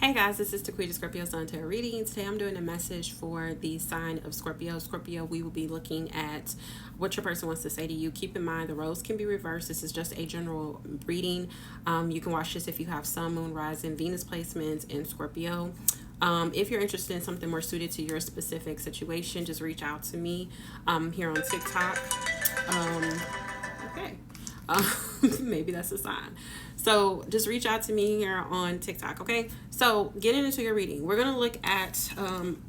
Hey guys, this is Taquita Scorpio Sun Tarot reading. Today I'm doing a message for the sign of Scorpio. Scorpio, we will be looking at what your person wants to say to you. Keep in mind the roles can be reversed. This is just a general reading. You can watch this if you have Sun, Moon, Rising, Venus placements in Scorpio. If you're interested in something more suited to your specific situation, just reach out to me here on TikTok. Okay. Maybe that's a sign. So just reach out to me here on TikTok, okay? So getting into your reading, we're going to look at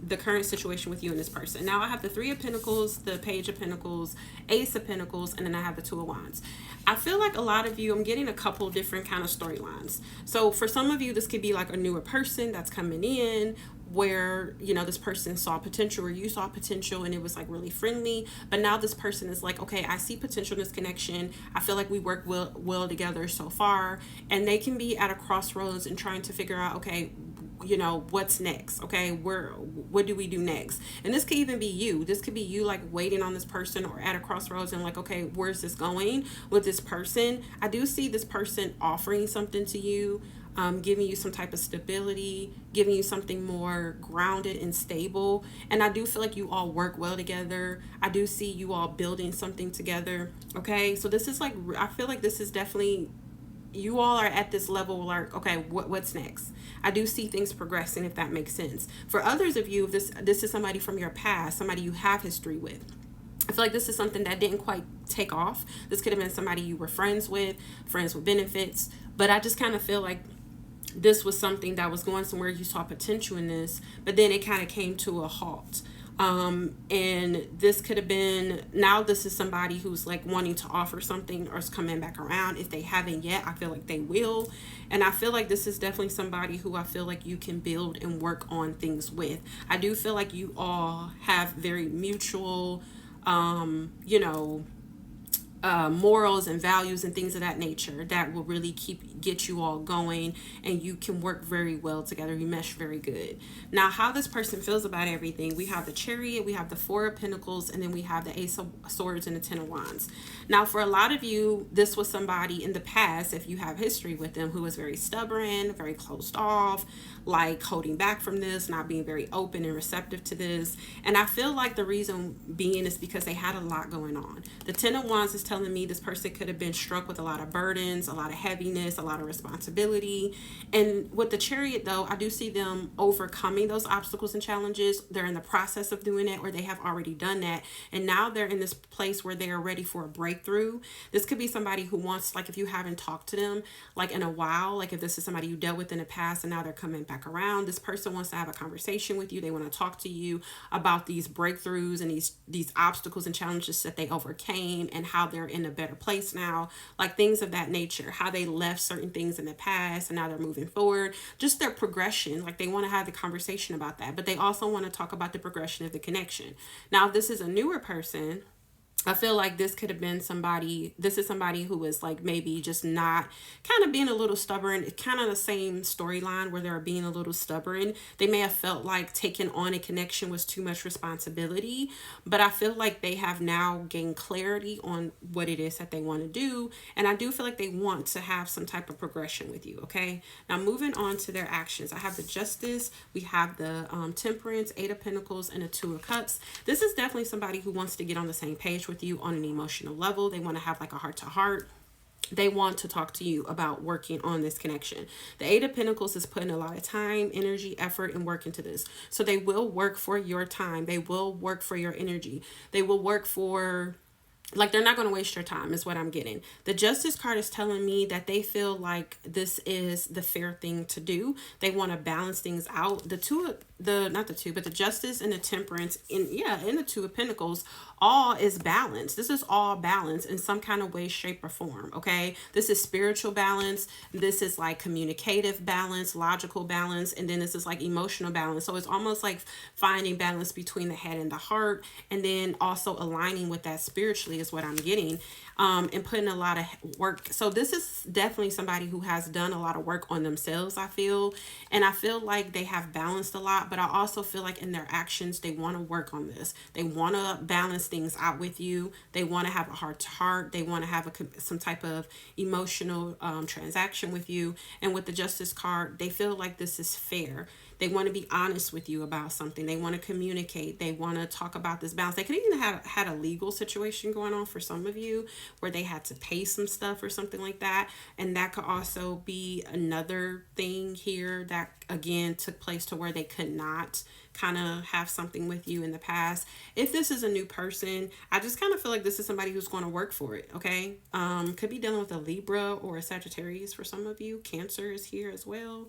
the current situation with you and this person. Now I have the Three of Pentacles, the Page of Pentacles, Ace of Pentacles, and then I have the Two of Wands. I feel like a lot of you, I'm getting a couple different kind of storylines. So for some of you, this could be like a newer person that's coming in, where this person saw potential or you saw potential and it was like really friendly, but now this person is like, okay, I see potential in this connection. I feel like we work well together so far, and they can be at a crossroads and trying to figure out, okay, what's next? Okay, what do we do next? And this could even be you. This could be you like waiting on this person or at a crossroads and like, okay, where's this going with this person? I do see this person offering something to you, giving you some type of stability, giving you something more grounded and stable. And I do feel like you all work well together. I do see you all building something together. Okay, so this is like, I feel like this is definitely, you all are at this level like, okay, what's next? I do see things progressing, if that makes sense. For others of you, if this is somebody from your past, somebody you have history with, I feel like this is something that didn't quite take off. This could have been somebody you were friends with benefits, but I just kind of feel like this was something that was going somewhere. You saw potential in this, but then it kind of came to a halt. And this could have been, now this is somebody who's like wanting to offer something or is coming back around. If they haven't yet, I feel like they will. And I feel like this is definitely somebody who I feel like you can build and work on things with. I do feel like you all have very mutual, morals and values and things of that nature that will really get you all going, and you can work very well together. You mesh very good. Now, how this person feels about everything, we have the Chariot, we have the Four of Pentacles, and then we have the Ace of Swords and the Ten of Wands. Now, for a lot of you, this was somebody in the past, if you have history with them, who was very stubborn, very closed off, like holding back from this, not being very open and receptive to this. And I feel like the reason being is because they had a lot going on. The Ten of Wands is telling me this person could have been struck with a lot of burdens, a lot of heaviness, a lot of responsibility. And with the Chariot, though, I do see them overcoming those obstacles and challenges. They're in the process of doing it, or they have already done that, and now they're in this place where they are ready for a breakthrough. This could be somebody who wants, like, if you haven't talked to them like in a while, like if this is somebody you dealt with in the past and now they're coming back around, this person wants to have a conversation with you. They want to talk to you about these breakthroughs and these obstacles and challenges that they overcame, and how they're in a better place now, like things of that nature, how they left certain things in the past and now they're moving forward, just their progression. Like, they want to have the conversation about that, but they also want to talk about the progression of the connection. Now, if this is a newer person, I feel like this could have been somebody, this is somebody who is like maybe just not, kind of being a little stubborn. It's kind of the same storyline where they're being a little stubborn. They may have felt like taking on a connection was too much responsibility, but I feel like they have now gained clarity on what it is that they want to do. And I do feel like they want to have some type of progression with you, okay? Now, moving on to their actions, I have the Justice, we have the Temperance, Eight of Pentacles, and the Two of Cups. This is definitely somebody who wants to get on the same page with you on an emotional level. They want to have like a heart to heart. They want to talk to you about working on this connection. The Eight of Pentacles is putting a lot of time, energy, effort, and work into this. So they will work for your time. They will work for your energy. They will work for, like, they're not going to waste your time is what I'm getting. The Justice card is telling me that they feel like this is the fair thing to do. They want to balance things out. The Justice and the Temperance in the Two of Pentacles, all is balance. This is all balance in some kind of way, shape, or form. Okay, this is spiritual balance. This is like communicative balance, logical balance, and then this is like emotional balance. So it's almost like finding balance between the head and the heart, and then also aligning with that spiritually personality is what I'm getting, and putting a lot of work. So this is definitely somebody who has done a lot of work on themselves, I feel. And I feel like they have balanced a lot, but I also feel like in their actions, they want to work on this. They want to balance things out with you. They want to have a heart to heart. They want to have some type of emotional transaction with you. And with the Justice card, they feel like this is fair. They want to be honest with you about something. They want to communicate. They want to talk about this balance. They could even have had a legal situation going on for some of you where they had to pay some stuff or something like that. And that could also be another thing here that, again, took place to where they could not kind of have something with you in the past. If this is a new person, I just kind of feel like this is somebody who's going to work for it. Okay. Could be dealing with a Libra or a Sagittarius for some of you. Cancer is here as well.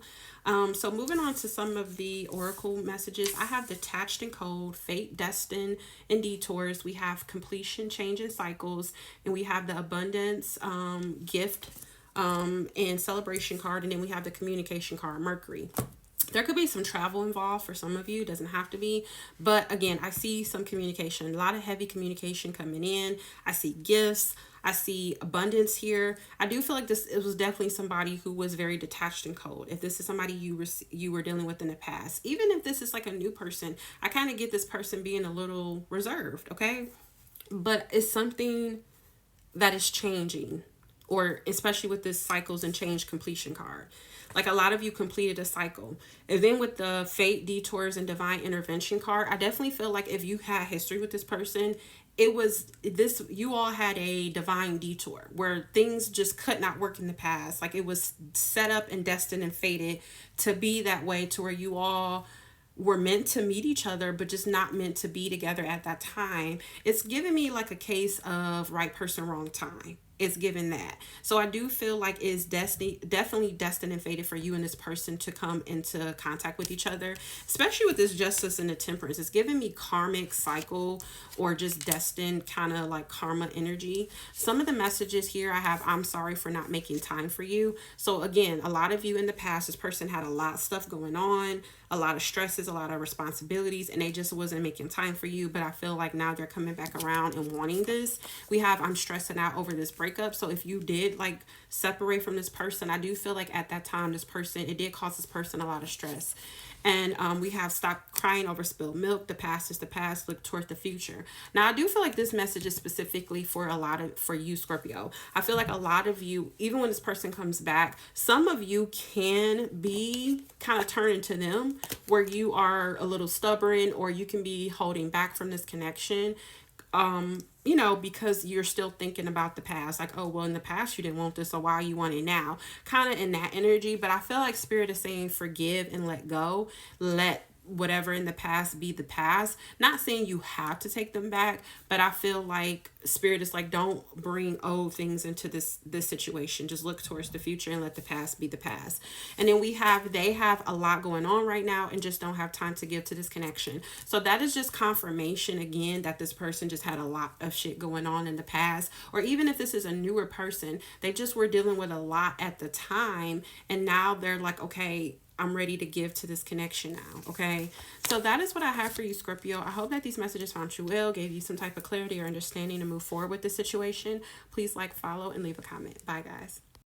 So moving on to some of the oracle messages, I have detached and cold, fate, destined, and detours. We have completion, change, and cycles, and we have the abundance, gift, and celebration card, and then we have the communication card, Mercury. There could be some travel involved for some of you. It doesn't have to be. But again, I see some communication, a lot of heavy communication coming in. I see gifts. I see abundance here. I do feel like it was definitely somebody who was very detached and cold. If this is somebody you were dealing with in the past, even if this is like a new person, I kind of get this person being a little reserved, okay? But it's something that is changing, or especially with this cycles and change completion card. Like a lot of you completed a cycle. And then with the fate, detours, and divine intervention card, I definitely feel like if you had history with this person, it was this, you all had a divine detour where things just could not work in the past. Like it was set up and destined and fated to be that way, to where you all were meant to meet each other, but just not meant to be together at that time. It's giving me like a case of right person, wrong time. It's given that. So I do feel like it's definitely destined and fated for you and this person to come into contact with each other, especially with this justice and the temperance. It's giving me karmic cycle, or just destined kind of like karma energy. Some of the messages here I have, I'm sorry for not making time for you. So again, a lot of you in the past, this person had a lot of stuff going on, a lot of stresses, a lot of responsibilities, and they just wasn't making time for you. But I feel like now they're coming back around and wanting this. We have, I'm stressing out over this breakup. So if you did like separate from this person, I do feel like at that time, this person, it did cause this person a lot of stress. And we have stop crying over spilled milk. The past is the past. Look toward the future. Now, I do feel like this message is specifically for for you, Scorpio. I feel like a lot of you, even when this person comes back, some of you can be kind of turning to them, where you are a little stubborn, or you can be holding back from this connection. You know, because you're still thinking about the past, like, oh, well, in the past you didn't want this, so why you want it now? Kind of in that energy. But I feel like Spirit is saying forgive and let go. Let whatever in the past be the past. Not saying you have to take them back, but I feel like Spirit is like, don't bring old things into this situation. Just look towards the future and let the past be the past. And then they have a lot going on right now and just don't have time to give to this connection. So that is just confirmation again that this person just had a lot of shit going on in the past. Or even if this is a newer person, they just were dealing with a lot at the time, and now they're like, okay, I'm ready to give to this connection now. Okay. So that is what I have for you, Scorpio. I hope that these messages found you well, gave you some type of clarity or understanding to move forward with this situation. Please like, follow, and leave a comment. Bye, guys.